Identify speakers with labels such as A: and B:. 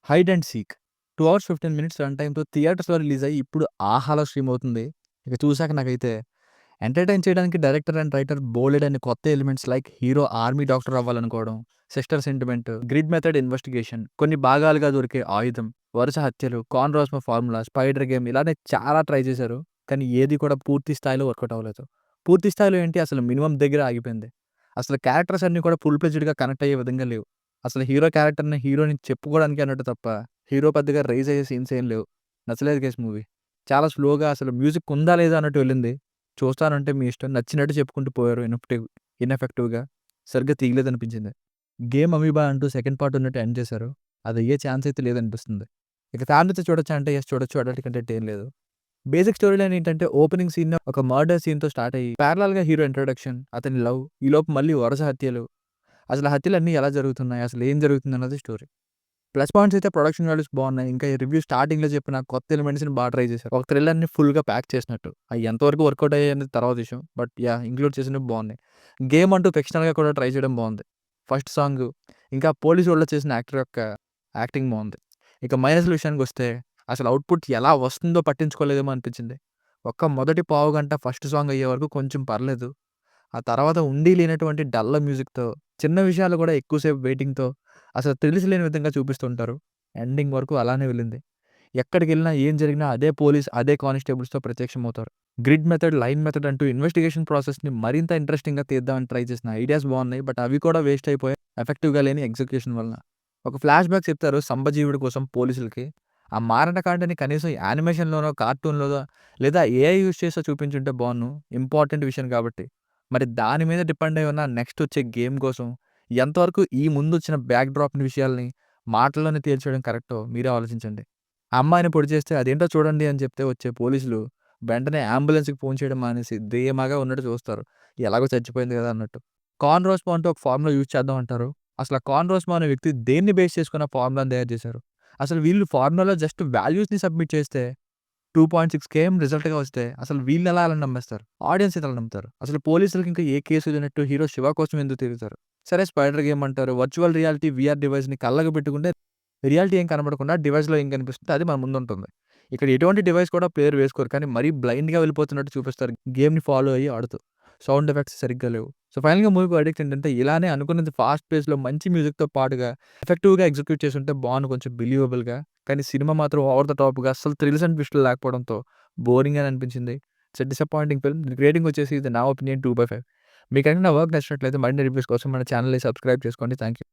A: 'Hide and seek' 2 hours 15 minutes run టైమ్‌తో థియేటర్స్‌లో release అయ్యి ఇప్పుడు 'ఆహాలో' స్ట్రీమ్ అవుతుంది. ఇక చూసాక నాకైతే ఎంటర్‌టైన్ చేయడానికి డైరెక్టర్ అండ్ రైటర్ బోలెడన్ని కొత్త elements like hero army doctor అవ్వాలనుకోవడం, sister sentiment, grid method investigation, కొన్ని భాగాలుగా దొరికే ఆయుధం, వరుస హత్యలు, కాన్ రాస్మో ఫార్ములా, స్పైడర్ గేమ్ ఇలానే చాలా ట్రై చేశారు. కానీ ఏది కూడా పూర్తి స్థాయిలో వర్కౌట్ అవ్వలేదు. పూర్తి స్థాయిలో ఏంటి అసలు మినిమమ్ దగ్గర ఆగిపోయింది. అసలు క్యారెక్టర్స్ అన్నీ కూడా ఫుల్ ఫ్లెడ్జ్డ్‌గా కనెక్ట్ అయ్యే విధంగా లేవు. అసలు హీరో క్యారెక్టర్‌ని హీరోని చెప్పుకోవడానికి అన్నట్టు తప్ప, హీరో పెద్దగా రైజ్ అయ్యే సీన్స్ ఏం లేవు. నచ్చలేదు గైస్ మూవీ. చాలా స్లోగా అసలు మ్యూజిక్ ఉందా లేదా అన్నట్టు వెళ్ళింది. చూస్తానంటే మీ ఇష్టం. నచ్చినట్టు చెప్పుకుంటూ పోయారు ఇనెఫెక్టివ్‌గా. సరిగ్గా తీయలేదనిపించింది. గేమ్ అమీబా అంటూ సెకండ్ పార్ట్ ఉన్నట్టు ఎండ్ చేశారు. అదయ్యే ఛాన్స్ అయితే లేదనిపిస్తుంది. ఇక ఫ్యామిలీతో చూడొచ్చా అంటే యెస్ చూడొచ్చు. అడల్ట్ కంటెంట్ ఏం లేదు. బేసిక్ స్టోరీ లైన్ ఏంటంటే ఓపెనింగ్ సీన్ ఒక మర్డర్ సీన్‌తో స్టార్ట్ అయ్యి ప్యారలల్‌గా హీరో ఇంట్రొడక్షన్, అతని లవ్, ఈలోపు మళ్ళీ వరుస హత్యలు. అసలు హత్యలన్నీ ఎలా జరుగుతున్నాయి? అసలు ఏం జరుగుతుందన్నది స్టోరీ. ప్లస్ పాయింట్స్ అయితే ప్రొడక్షన్ వాల్యూస్ బాగున్నాయి. ఇంకా ఈ రివ్యూ స్టార్టింగ్‌లో చెప్పిన కొత్త ఎలిమెంట్స్‌ని ట్రై చేశారు. ఒక థ్రిల్లర్‌ని ఫుల్‌గా ప్యాక్ చేసినట్టు. అయి ఎంతవరకు వర్కౌట్ అయ్యాయి అనేది తర్వాత విషయం. But yeah! ఇంక్లూడ్ చేసినవి బాగున్నాయి. గేమ్ అంటూ ఫిక్షనల్‌గా కూడా ట్రై చేయడం బాగుంది. ఫస్ట్ సాంగ్ ఇంకా పోలీస్ రోల్‌లో చేసిన యాక్టర్ యొక్క యాక్టింగ్ బాగుంది. ఇక మైనస్‌ల విషయానికొస్తే అసలు అవుట్‌పుట్ ఎలా వస్తుందో పట్టించుకోలేదేమో అనిపించింది. మొదటి పావుగంట ఫస్ట్ సాంగ్ అయ్యే వరకు కొంచెం పర్లేదు. ఆ తర్వాత ఉండి లేనటువంటి డల్ల మ్యూజిక్‌తో, చిన్న విషయాలు కూడా ఎక్కువ సేపు వెయిటింగ్‌తో అసలు తెలిసి లేని విధంగా చూపిస్తుంటారు. ఎండింగ్ వరకు అలానే వెళ్ళింది. ఎక్కడికెళ్ళినా ఏం జరిగినా అదే పోలీస్, అదే కానిస్టేబుల్స్‌తో ప్రత్యక్షమవుతారు. గ్రిడ్ మెథడ్, లైన్ మెథడ్ అంటూ ఇన్వెస్టిగేషన్ ప్రాసెస్‌ని మరింత ఇంట్రెస్టింగ్‌గా తీద్దామని ట్రై చేసిన ఐడియాస్ బాగున్నాయి. బట్ అవి కూడా వేస్ట్ అయిపోయాయి ఎఫెక్టివ్‌గా లేని ఎగ్జిక్యూషన్ వలన. ఒక ఫ్లాష్ బ్యాక్ చెప్తారు సంభజీవుడి కోసం పోలీసులకి. ఆ మారణకాండని కనీసం యానిమేషన్‌లోనో, కార్టూన్‌లోనో లేదా ఏఐ యూజ్ చేసో చూపించుంటే బావున్ను. ఇంపార్టెంట్ విషయం కాబట్టి. మరి దాని మీద డిపెండ్ అయి ఉన్న నెక్స్ట్ వచ్చే గేమ్ కోసం ఎంతవరకు ఈ ముందొచ్చిన బ్యాక్ డ్రాప్ విషయాల్ని మాటల్లోనే తేల్చేయడం కరెక్టో మీరే ఆలోచించండి. ఆ అమ్మాయిని పొడి చేస్తే అదేంటో చూడండి అని చెప్తే వచ్చే పోలీసులు వెంటనే అంబులెన్స్‌కి ఫోన్ చేయడం మానేసి ధీమాగా ఉన్నట్టు చూస్తారు. ఎలాగో చచ్చిపోయింది కదా అన్నట్టు. కార్న్ రోస్మో అంటూ ఒక ఫార్ములా యూజ్ చేద్దాం అంటారు. అసలు ఆ కార్న్ రోస్మో అనే వ్యక్తి దేన్ని బేస్ చేసుకొని ఆ ఫార్ములాని తయారు చేశారు? అసలు వీళ్ళు ఫార్ములాలో జస్ట్ వాల్యూస్‌ని సబ్మిట్ చేస్తే 2.6 కేఎం రిజల్ట్‌గా వస్తే అసలు వీళ్ళెలా అలా నమ్మేస్తారు? ఆడియన్స్ ఎలా నమ్ముతారు? అసలు పోలీసులకి ఇంకా ఏ కేసు లేనట్టు హీరో 'శివ' కోసం ఎందుకు తిరుగుతారు? సరే స్పైడర్ గేమ్ అంటారు. వర్చువల్ రియాలిటీ వీఆర్ డివైస్‌ని కళ్ళకి పెట్టుకుంటే రియాలిటీ ఏం కనపడకుండా డివైస్‌లో ఏం కనిపిస్తుందో అది మన ముందుంటుంది. ఇక్కడ ఎటువంటి డివైస్ కూడా ప్లేయర్ వేసుకోరు. కానీ మరీ బ్లైండ్‌గా వెళ్ళిపోతున్నట్టు చూపిస్తారు గేమ్‌ని ఫాలో అయ్యి ఆడుతూ. సౌండ్ ఎఫెక్ట్స్ సరిగ్గా లేవు. సో, ఫైనల్‌గా మూవీ వర్డిక్ట్ ఏంటంటే ఇలానే అనుకున్నది ఫాస్ట్ పేస్‌లో మంచి మ్యూజిక్‌తో పాటుగా ఎఫెక్టివ్‌గా ఎగ్జిక్యూట్ చేసుంటే బావుండు కొంచెం బిలీవబుల్‌గా. కానీ సినిమా మాత్రం ఓవర్ ద టాప్‌గా అస్సలు థ్రిల్స్ అండ్ ట్విస్టులు లేకపోవడంతో బోరింగ్ అని అనిపించింది. It's a disappointing film. దీనికి రేటింగ్ వచ్చేసి ఇది నా ఒపీనియన్ 2/5. మీకైనా నా వర్క్ నచ్చినట్లయితే మరిన్ని రివ్యూస్ కోసం మన ఛానెల్‌ని సబ్స్క్రైబ్ చేసుకోండి. Thank you.